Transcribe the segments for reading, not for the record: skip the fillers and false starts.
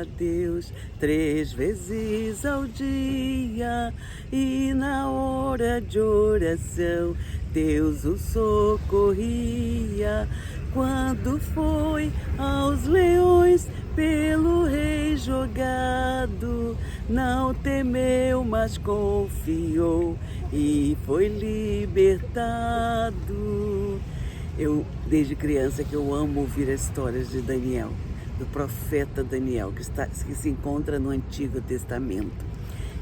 a Deus 3 vezes ao dia, e na hora de oração Deus o socorria. Quando foi aos leões pelo rei jogado, não temeu, mas confiou e foi libertado. Eu, desde criança, que eu amo ouvir as histórias de Daniel, do profeta Daniel, que se encontra no Antigo Testamento.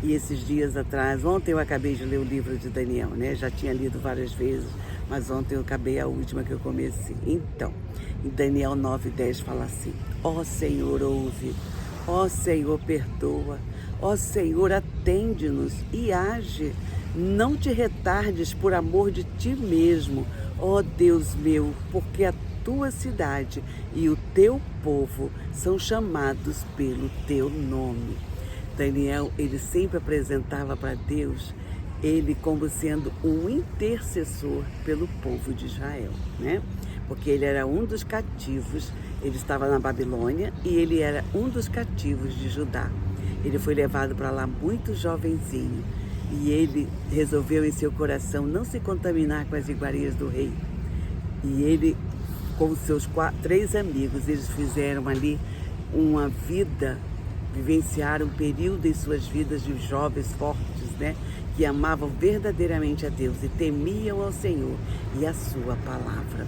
E esses dias atrás, ontem eu acabei de ler o livro de Daniel, né? Já tinha lido várias vezes, mas ontem eu acabei a última que eu comecei. Então, em Daniel 9:10 fala assim: ó Senhor, ouve, ó Senhor, perdoa, ó Senhor, atende-nos e age. Não te retardes por amor de ti mesmo, ó Deus meu, porque a tua cidade e o teu povo são chamados pelo teu nome. Daniel, ele sempre apresentava para Deus ele como sendo um intercessor pelo povo de Israel, né? Porque ele era um dos cativos, ele estava na Babilônia e ele era um dos cativos de Judá. Ele foi levado para lá muito jovenzinho e ele resolveu em seu coração não se contaminar com as iguarias do rei. E ele, com seus 3 amigos, eles fizeram ali uma vida, vivenciaram um período em suas vidas de jovens fortes, né? Que amavam verdadeiramente a Deus e temiam ao Senhor e a sua palavra.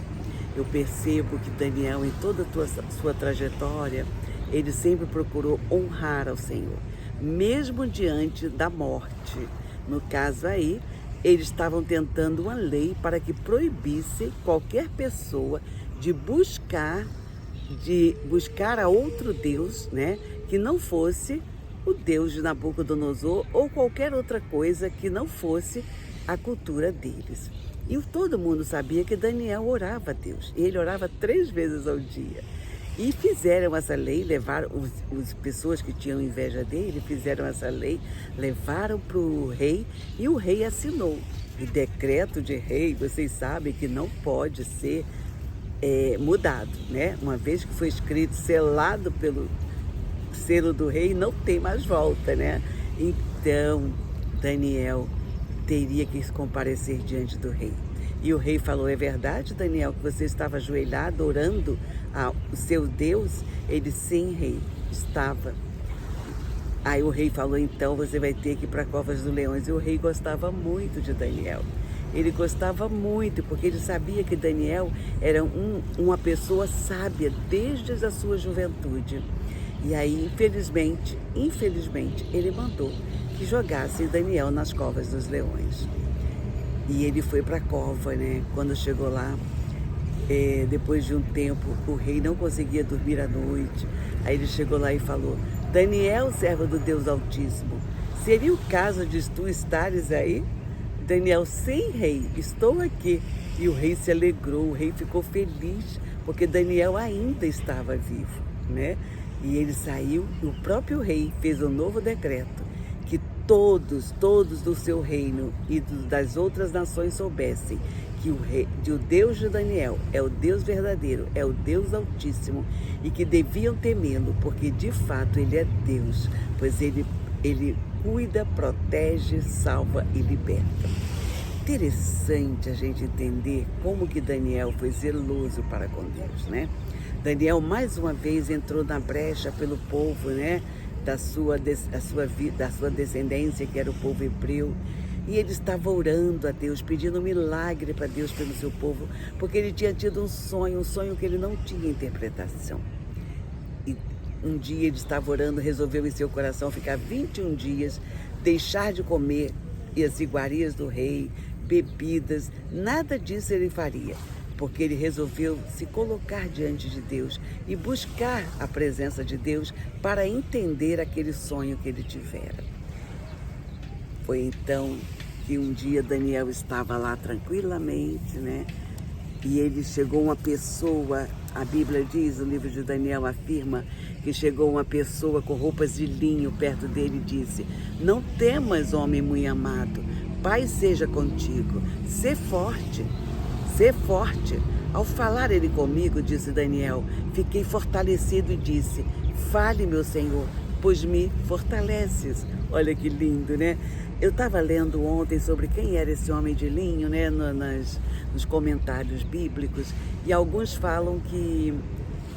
Eu percebo que Daniel, em toda a sua trajetória, ele sempre procurou honrar ao Senhor, mesmo diante da morte. No caso aí, eles estavam tentando uma lei para que proibisse qualquer pessoa de buscar a outro Deus, né, que não fosse o Deus de Nabucodonosor ou qualquer outra coisa que não fosse a cultura deles. E todo mundo sabia que Daniel orava a Deus. Ele orava 3 vezes ao dia. E fizeram essa lei, levaram as pessoas que tinham inveja dele, fizeram essa lei, levaram para o rei e o rei assinou. E decreto de rei, vocês sabem que não pode ser mudado, né? Uma vez que foi escrito, selado pelo selo do rei, não tem mais volta, né? Então, Daniel teria que comparecer diante do rei. E o rei falou: é verdade, Daniel, que você estava ajoelhado orando ao seu Deus? Ele: sim, rei, estava. Aí o rei falou: então você vai ter que ir para a Cova dos Leões. E o rei gostava muito de Daniel. Ele gostava muito, porque ele sabia que Daniel era uma pessoa sábia desde a sua juventude. E aí, infelizmente, ele mandou que jogasse Daniel nas Covas dos Leões. E ele foi para a cova, né? Quando chegou lá, depois de um tempo, o rei não conseguia dormir à noite. Aí ele chegou lá e falou: Daniel, servo do Deus Altíssimo, seria o caso de tu estares aí? Daniel: sim, rei, estou aqui. E o rei se alegrou, o rei ficou feliz, porque Daniel ainda estava vivo, né? E ele saiu, e o próprio rei fez um novo decreto, que todos do seu reino e das outras nações soubessem que o Deus de Daniel é o Deus verdadeiro, é o Deus Altíssimo, e que deviam temê-lo, porque de fato ele é Deus, pois ele cuida, protege, salva e liberta. Interessante a gente entender como que Daniel foi zeloso para com Deus, né? Daniel mais uma vez entrou na brecha pelo povo, né? Da sua descendência, que era o povo hebreu. E ele estava orando a Deus, pedindo um milagre para Deus pelo seu povo, porque ele tinha tido um sonho que ele não tinha interpretação. E um dia ele estava orando, resolveu em seu coração ficar 21 dias, deixar de comer as iguarias do rei, bebidas, nada disso ele faria, porque ele resolveu se colocar diante de Deus e buscar a presença de Deus para entender aquele sonho que ele tivera. Foi então que um dia Daniel estava lá tranquilamente, né? E ele chegou uma pessoa, a Bíblia diz, o livro de Daniel afirma que chegou uma pessoa com roupas de linho perto dele e disse: não temas, homem muito amado, Pai seja contigo, sê forte. Ao falar ele comigo, disse Daniel, fiquei fortalecido e disse: Fale, meu Senhor, pois me fortaleces. Olha que lindo, né? Eu estava lendo ontem sobre quem era esse homem de linho, né, nos comentários bíblicos, e alguns falam que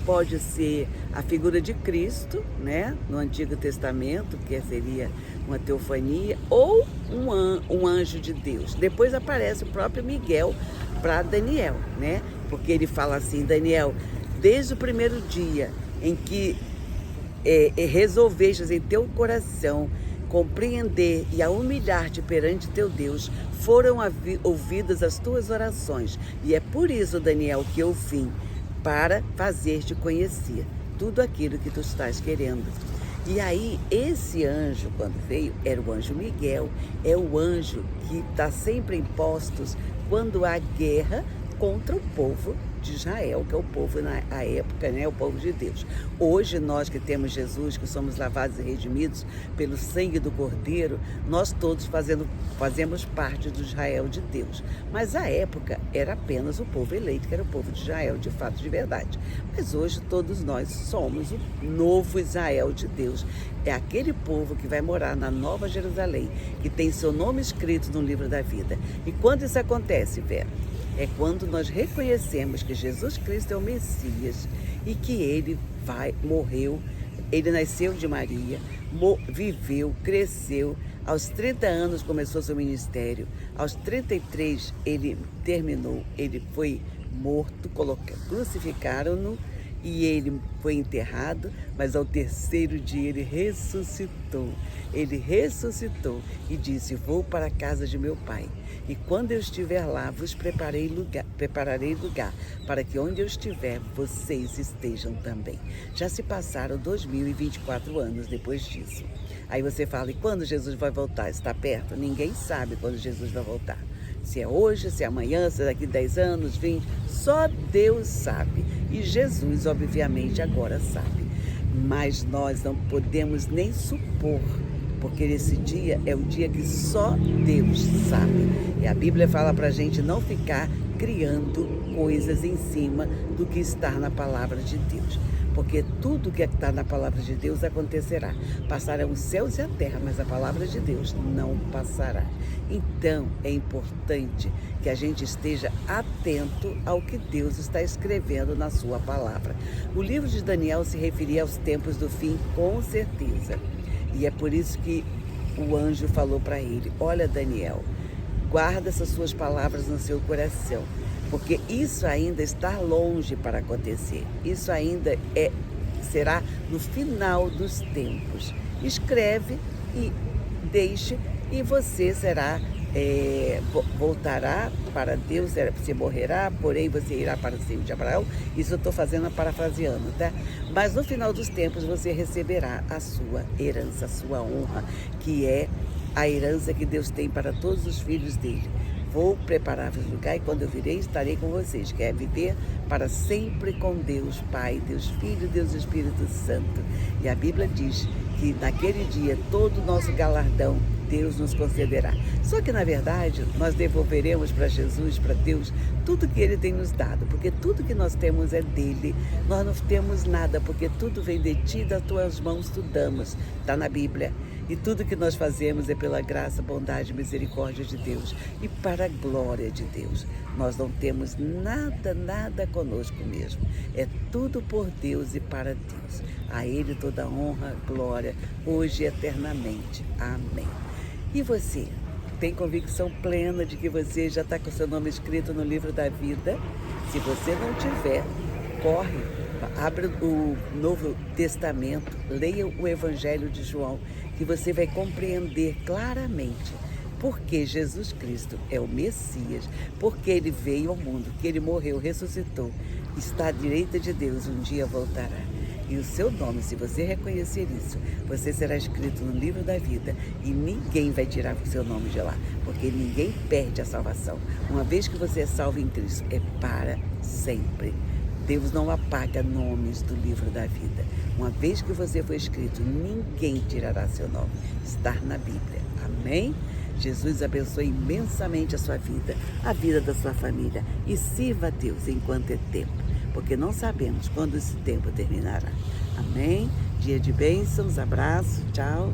pode ser a figura de Cristo, né, no Antigo Testamento, que seria uma teofania, ou um anjo de Deus. Depois aparece o próprio Miguel para Daniel, né, porque ele fala assim: Daniel, desde o primeiro dia em que resolvestes em teu coração compreender e a humilhar-te perante teu Deus, foram ouvidas as tuas orações. E é por isso, Daniel, que eu vim, para fazer-te conhecer tudo aquilo que tu estás querendo. E aí, esse anjo, quando veio, era o anjo Miguel, é o anjo que está sempre em postos quando há guerra contra o povo de Israel, que é o povo na época, né, o povo de Deus. Hoje, nós que temos Jesus, que somos lavados e redimidos pelo sangue do Cordeiro, nós todos fazemos parte do Israel de Deus. Mas à época era apenas o povo eleito, que era o povo de Israel, de fato, de verdade. Mas hoje todos nós somos o novo Israel de Deus. É aquele povo que vai morar na Nova Jerusalém, que tem seu nome escrito no livro da vida. E quando isso acontece, Vera? É quando nós reconhecemos que Jesus Cristo é o Messias e que Ele morreu, Ele nasceu de Maria, viveu, cresceu, aos 30 anos começou seu ministério, aos 33 Ele terminou, Ele foi morto, crucificaram-no e Ele foi enterrado, mas ao terceiro dia Ele ressuscitou. Ele ressuscitou e disse: vou para a casa de meu Pai. E quando eu estiver lá, vos prepararei lugar, para que onde eu estiver, vocês estejam também. Já se passaram 2024 anos depois disso. Aí você fala: e quando Jesus vai voltar? Está perto? Ninguém sabe quando Jesus vai voltar. Se é hoje, se é amanhã, se é daqui 10 anos, 20, só Deus sabe. E Jesus, obviamente, agora sabe. Mas nós não podemos nem supor, porque esse dia é o dia que só Deus sabe. E a Bíblia fala para a gente não ficar criando coisas em cima do que está na palavra de Deus. Porque tudo que está na palavra de Deus acontecerá. Passarão os céus e a terra, mas a palavra de Deus não passará. Então, é importante que a gente esteja atento ao que Deus está escrevendo na sua palavra. O livro de Daniel se referia aos tempos do fim, com certeza. E é por isso que o anjo falou para ele: olha, Daniel, guarda essas suas palavras no seu coração, porque isso ainda está longe para acontecer. Isso ainda será no final dos tempos. Escreve e deixe, e você voltará para Deus, você morrerá, porém você irá para o seio de Abraão. Isso eu estou fazendo parafraseando, tá? Mas no final dos tempos você receberá a sua herança, a sua honra, que é a herança que Deus tem para todos os filhos dele. Vou preparar-vos lugar e quando eu virei, estarei com vocês. Quer viver para sempre com Deus Pai, Deus Filho, Deus Espírito Santo. E a Bíblia diz que naquele dia todo o nosso galardão Deus nos concederá. Só que, na verdade, nós devolveremos para Jesus, para Deus, tudo que Ele tem nos dado, porque tudo que nós temos é dele. Nós não temos nada, porque tudo vem de ti, das tuas mãos tu damos. Está na Bíblia. E tudo que nós fazemos é pela graça, bondade e misericórdia de Deus e para a glória de Deus. Nós não temos nada conosco mesmo. É tudo por Deus e para Deus. A Ele toda honra, glória, hoje e eternamente. Amém. E você? Tem convicção plena de que você já está com seu nome escrito no livro da vida? Se você não tiver, corre, abre o Novo Testamento, leia o Evangelho de João, que você vai compreender claramente porque Jesus Cristo é o Messias, porque Ele veio ao mundo, que Ele morreu, ressuscitou, está à direita de Deus, um dia voltará. E o seu nome, se você reconhecer isso, você será escrito no livro da vida e ninguém vai tirar o seu nome de lá, porque ninguém perde a salvação. Uma vez que você é salvo em Cristo, é para sempre. Deus não apaga nomes do livro da vida. Uma vez que você foi escrito, ninguém tirará seu nome. Está na Bíblia. Amém? Jesus abençoe imensamente a sua vida, a vida da sua família. E sirva a Deus enquanto é tempo, porque não sabemos quando esse tempo terminará. Amém? dia de bênçãos, abraço, tchau.